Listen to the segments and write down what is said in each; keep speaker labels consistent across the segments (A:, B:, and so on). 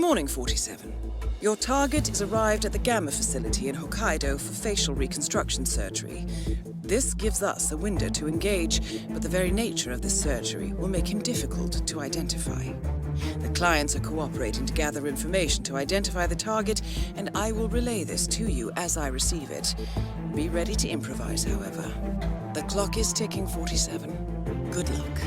A: morning, 47. Your target is arrived at the Gamma facility in Hokkaido for facial reconstruction surgery. This gives us a window to engage, but the very nature of this surgery will make him difficult to identify. The clients are cooperating to gather information to identify the target, and I will relay this to you as I receive it. Be ready to improvise, however. The clock is ticking, 47. Good luck.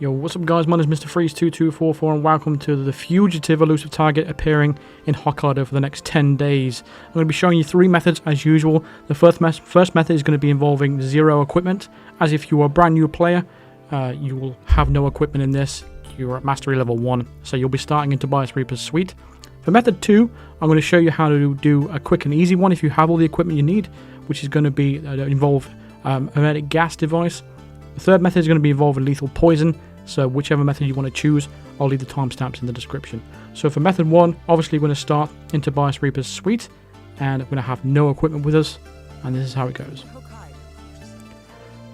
B: Yo, what's up guys, my name is Mr. Freeze2244 and welcome to The Fugitive Elusive Target appearing in Hokkaido for the next 10 days. I'm going to be showing you 3 methods as usual. The first method is going to be involving 0 equipment, as if you are a brand new player, you will have no equipment in this. You're at Mastery Level 1, so you'll be starting in Tobias Reaper's Suite. For method 2, I'm going to show you how to do a quick and easy one if you have all the equipment you need, which is going to be involve Emetic gas device. The third method is going to be involving lethal poison, so whichever method you want to choose, I'll leave the timestamps in the description. So for method 1, obviously we're going to start in Tobias Reaper's Suite, and we're going to have no equipment with us, and this is how it goes.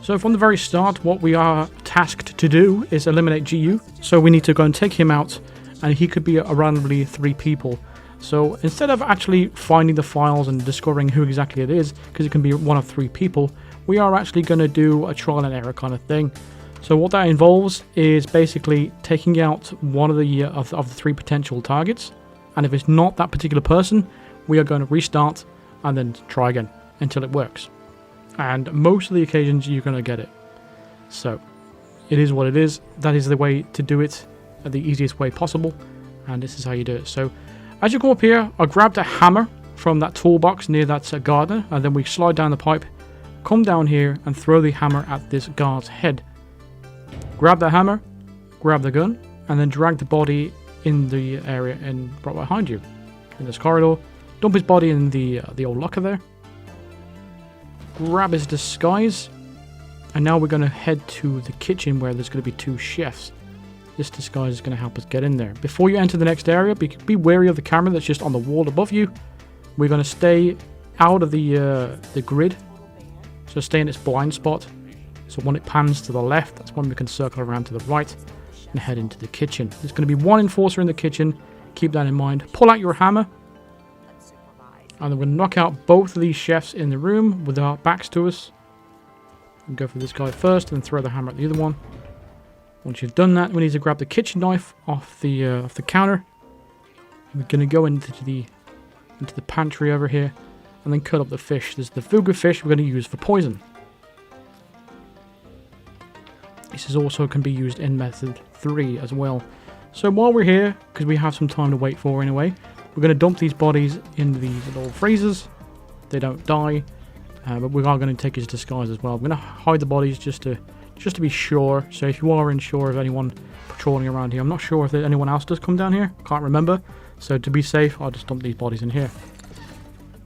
B: So from the very start, what we are tasked to do is eliminate GU, so we need to go and take him out, and he could be randomly 3 people. So instead of actually finding the files and discovering who exactly it is, because it can be one of 3 people, we are actually going to do a trial and error kind of thing. So what that involves is basically taking out one of the 3 potential targets, and if it's not that particular person, we are going to restart and then try again until it works. And most of the occasions you're going to get it. So it is what it is. That is the way to do it, the easiest way possible, and this is how you do it. So as you come up here, I grabbed a hammer from that toolbox near that gardener, and then we slide down the pipe, come down here and throw the hammer at this guard's head. Grab the hammer, grab the gun, and then drag the body in the area and right behind you in this corridor. Dump his body in the old locker there. Grab his disguise, and now we're going to head to the kitchen where there's going to be 2 chefs. This disguise is going to help us get in there. Before you enter the next area, be wary of the camera that's just on the wall above you. We're going to stay out of the grid, so stay in its blind spot. So when it pans to the left, that's when we can circle around to the right and head into the kitchen. There's going to be 1 enforcer in the kitchen. Keep that in mind. Pull out your hammer. And then we'll knock out both of these chefs in the room with our backs to us. And go for this guy first and throw the hammer at the other one. Once you've done that, we need to grab the kitchen knife off the counter. And we're going to go into the pantry over here and then cut up the fish. There's the fugu fish we're going to use for poison. This is also can be used in method 3 as well. So while we're here, because we have some time to wait for anyway, we're going to dump these bodies in these little freezers. They don't die, but we are going to take his disguise as well. We're going to hide the bodies just to be sure. So if you are unsure of anyone patrolling around here, I'm not sure if anyone else does come down here. Can't remember. So to be safe, I'll just dump these bodies in here.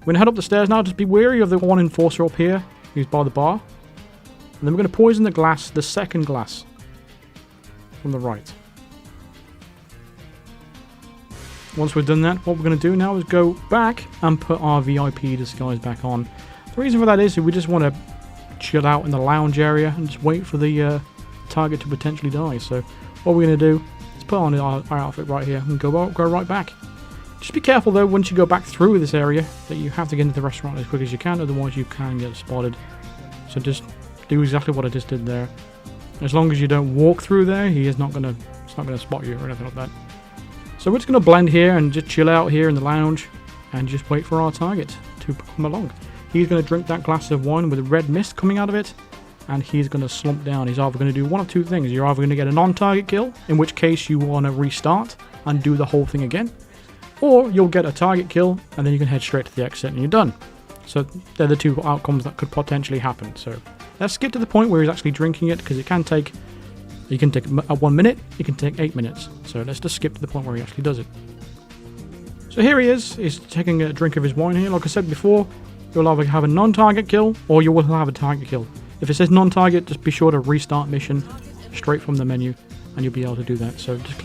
B: We're going to head up the stairs now. Just be wary of the 1 enforcer up here who's by the bar. And then we're going to poison the second glass from the right. Once we've done that, what we're going to do now is go back and put our VIP disguise back on. The reason for that is we just want to chill out in the lounge area and just wait for the target to potentially die. So what we're going to do is put on our outfit right here and go right back. Just be careful though, once you go back through this area, that you have to get into the restaurant as quick as you can, otherwise you can get spotted. So just do exactly what I just did there. As long as you don't walk through there, it's not gonna spot you or anything like that. So we're just gonna blend here and just chill out here in the lounge and just wait for our target to come along. He's gonna drink that glass of wine with a red mist coming out of it, and he's gonna slump down. He's either gonna do 1 of 2 things. You're either gonna get a non-target kill, in which case you wanna restart and do the whole thing again, or you'll get a target kill and then you can head straight to the exit and you're done. So they're the 2 outcomes that could potentially happen. So let's get to the point where he's actually drinking it, because you can take 1 minute, you can take 8 minutes. So let's just skip to the point where he actually does it. So here he is, he's taking a drink of his wine here. Like I said before, you'll either have a non-target kill or you will have a target kill. If it says non-target, just be sure to restart mission straight from the menu and you'll be able to do that. So just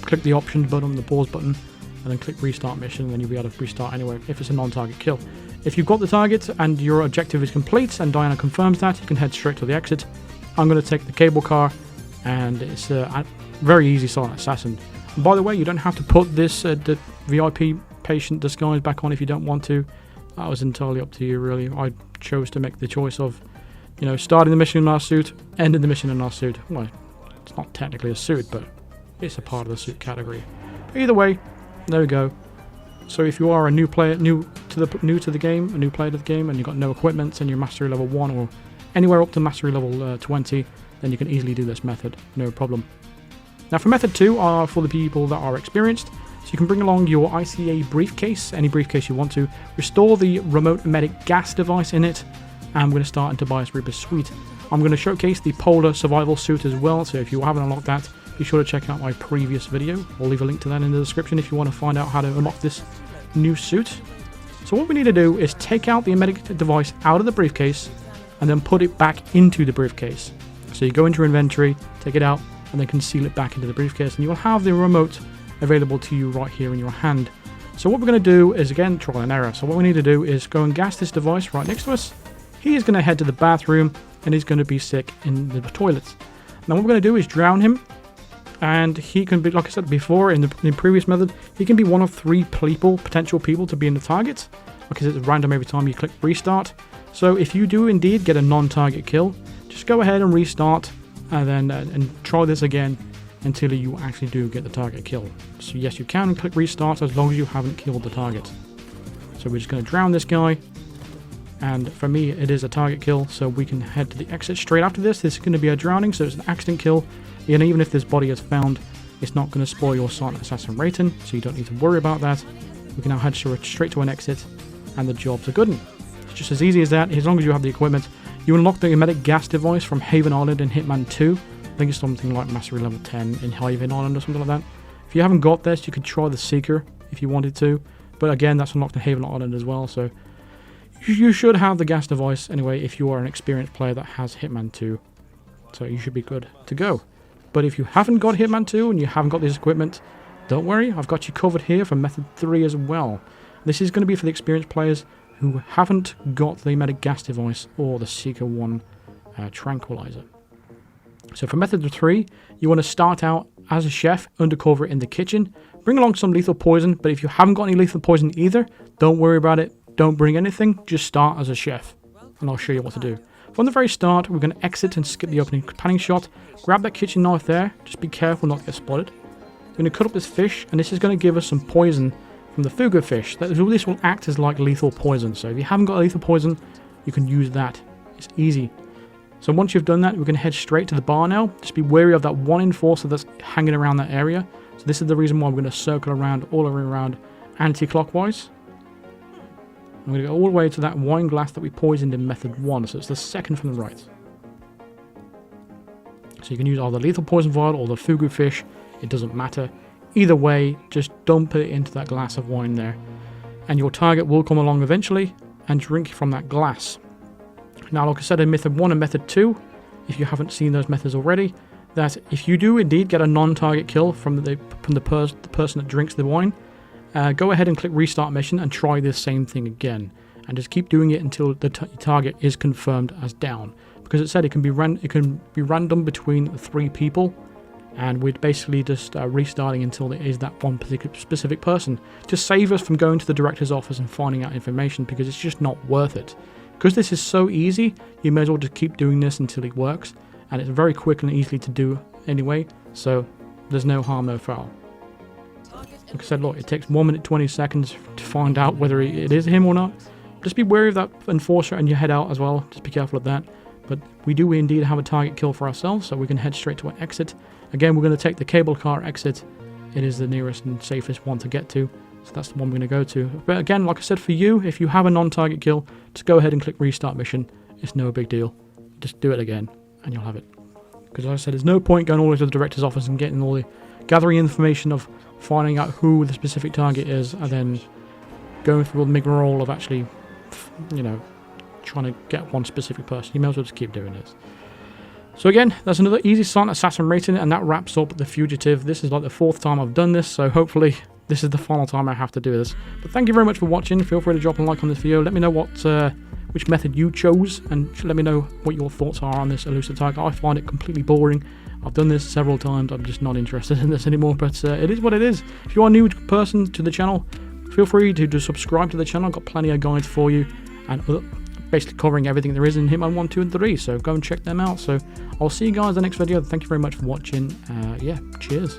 B: click the options button, the pause button, and then click restart mission, and then you'll be able to restart anyway if it's a non-target kill. If you've got the target and your objective is complete and Diana confirms that, you can head straight to the exit I'm going to take the cable car, and it's a very easy silent assassin. And by the way, you don't have to put this the VIP patient disguise back on if you don't want to. That was entirely up to you, really. I chose to make the choice of, you know, starting the mission in our suit, ending the mission in our suit. Well, it's not technically a suit, but it's a part of the suit category. But either way, there we go. So if you are a new player, new to the game, a new player to the game, and you've got no equipment and you're mastery level 1 or anywhere up to mastery level 20, then you can easily do this method, no problem. Now for method 2 are for the people that are experienced. So you can bring along your ICA briefcase, any briefcase you want to, restore the remote Emetic gas device in it, and I'm going to start into Tobias Reaper's suite. I'm going to showcase the polar survival suit as well, so if you haven't unlocked that, be sure to check out my previous video. I'll leave a link to that in the description if you want to find out how to unlock this new suit. So what we need to do is take out the Emetic device out of the briefcase, and then put it back into the briefcase. So you go into your inventory, take it out, and then conceal it back into the briefcase, and you'll have the remote available to you right here in your hand. So what we're going to do is, again, trial and error. So what we need to do is go and gas this device right next to us. He is going to head to the bathroom, and he's going to be sick in the toilets. Now what we're going to do is drown him, and he can be, like I said before in the previous method, he can be one of 3 potential people to be in the target, because it's random every time you click restart. So if you do indeed get a non-target kill, just go ahead and restart, and then and try this again until you actually do get the target kill. So yes, you can click restart as long as you haven't killed the target. So we're just going to drown this guy, and for me it is a target kill, so we can head to the exit straight after this. This is going to be a drowning, so it's an accident kill, and even if this body is found, it's not going to spoil your silent assassin rating, so you don't need to worry about that. We can now head straight to an exit, and the job's a good one. It's just as easy as that, as long as you have the equipment. You unlock the Emetic gas device from Haven Island in Hitman 2. I think it's something like mastery level 10 in Haven Island or something like that. If you haven't got this, you could try the Seeker if you wanted to. But again, that's unlocked in Haven Island as well, so you should have the gas device anyway if you are an experienced player that has Hitman 2. So you should be good to go. But if you haven't got Hitman 2 and you haven't got this equipment, don't worry, I've got you covered here for method 3 as well. This is going to be for the experienced players who haven't got the Emetic gas device or the Seeker 1 tranquilizer. So for method 3, you want to start out as a chef undercover in the kitchen. Bring along some lethal poison, but if you haven't got any lethal poison either, don't worry about it. Don't bring anything, just start as a chef, and I'll show you what to do. From the very start, we're going to exit and skip the opening panning shot. Grab that kitchen knife there, just be careful not to get spotted. We're going to cut up this fish, and this is going to give us some poison from the fugu fish. This will act as like lethal poison, so if you haven't got lethal poison, you can use that. It's easy. So once you've done that, we're going to head straight to the bar now. Just be wary of that one enforcer that's hanging around that area. So this is the reason why we're going to circle around all the way around anti-clockwise. I'm going to go all the way to that wine glass that we poisoned in method 1. So it's the second from the right. So you can use either lethal poison vial or the fugu fish. It doesn't matter. Either way, just dump it into that glass of wine there. And your target will come along eventually and drink from that glass. Now, like I said in method 1 and method 2, if you haven't seen those methods already, that if you do indeed get a non-target kill from the person that drinks the wine, go ahead and click restart mission and try this same thing again. And just keep doing it until the target is confirmed as down. Because it said it can be random between 3 people, and we're basically just restarting until it is that one specific person, to save us from going to the director's office and finding out information, because it's just not worth it. Because this is so easy, you may as well just keep doing this until it works, and it's very quick and easy to do anyway, so there's no harm, no foul. Like I said, look, it takes 1 minute 20 seconds to find out whether it is him or not. Just be wary of that enforcer and you head out as well, just be careful of that. But we do indeed have a target kill for ourselves, so we can head straight to an exit. Again, we're going to take the cable car exit. It is the nearest and safest one to get to, so that's the one we're going to go to. But again, like I said, for you, if you have a non-target kill, just go ahead and click restart mission. It's no big deal. Just do it again, and you'll have it. Because like I said, there's no point going all the way to the director's office and getting all the gathering information of finding out who the specific target is, and then going through all the rigmarole of actually, you know, trying to get one specific person. You may as well just keep doing this. So again, that's another easy silent assassin rating, and that wraps up The Fugitive. This is like the 4th time I've done this, so hopefully this is the final time I have to do this. But thank you very much for watching. Feel free to drop a like on this video. Let me know what which method you chose, and let me know what your thoughts are on this elusive target. I find it completely boring. I've done this several times. I'm just not interested in this anymore, but it is what it is. If you are a new person to the channel, feel free to subscribe to the channel. I've got plenty of guides for you, and basically covering everything there is in Hitman 1, 2, and 3, so go and check them out. So I'll see you guys in the next video. Thank you very much for watching. Yeah, cheers.